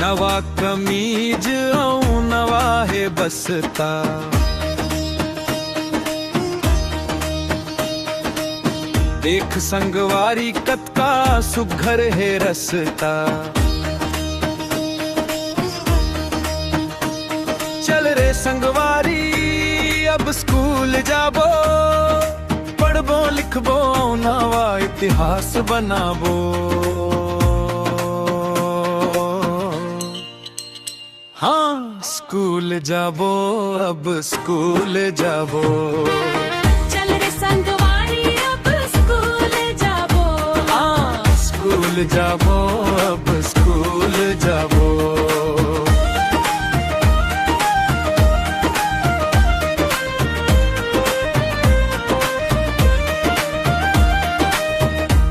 नवा कमीज ऐं नवा है बसता। देख संगवारी कतका सुघर है रसता। चल रे संगवारी अब स्कूल जाबो, पढ़बो लिखबो नवा इतिहास बनाबो। हाँ स्कूल जाबो, अब स्कूल जाबो। चल रे संगवारी अब स्कूल जाबो। हाँ स्कूल जाबो, अब स्कूल जाबो।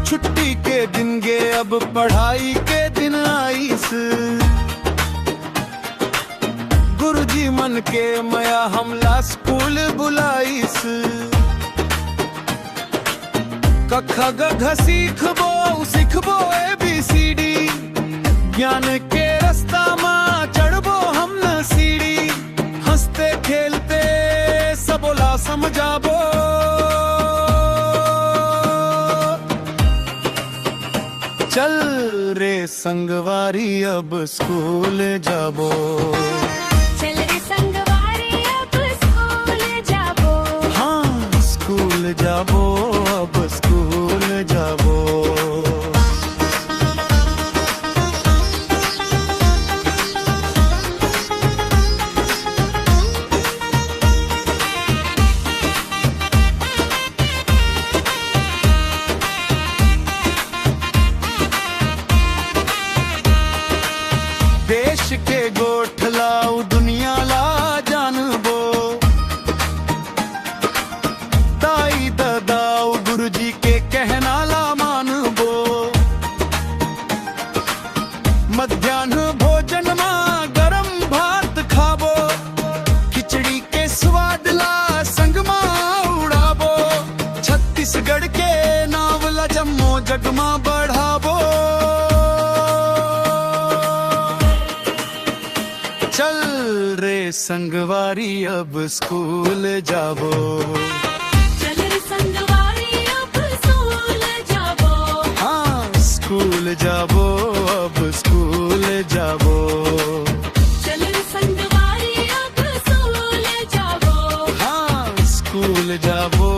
छुट्टी के दिन गे अब पढ़ाई के दिन आईस। गुरुजी मन के मया हमला स्कूल बुलाईस। कखा गघ सीखबो सीखबो ABCD। ज्ञान के रास्ता मां चढ़बो हम न सीढ़ी। हंसते खेलते सबोला समझाबो। चल रे संगवारी अब स्कूल जाबो। चल रे संगवारी अब स्कूल जाबो। हाँ स्कूल जाबो, अब स्कूल जाबो। देश के गोठ लाऊ दुनिया ला जानबो। ताई दादाऊ गुरुजी के कहना ला मानबो। मध्याह्न भोजन मां गरम भात खाबो। खिचड़ी के स्वाद ला संग मां उड़ाबो। छत्तीसगढ़ के नाव ला जम्मो जगमा बढ़ाबो। चल रे संगवारी अब स्कूल जाबो। चल रे संगवारी अब स्कूल जाबो। हाँ स्कूल जाबो, अब स्कूल जाबो। चल रे संगवारी अब स्कूल जाबो। हाँ स्कूल जाबो।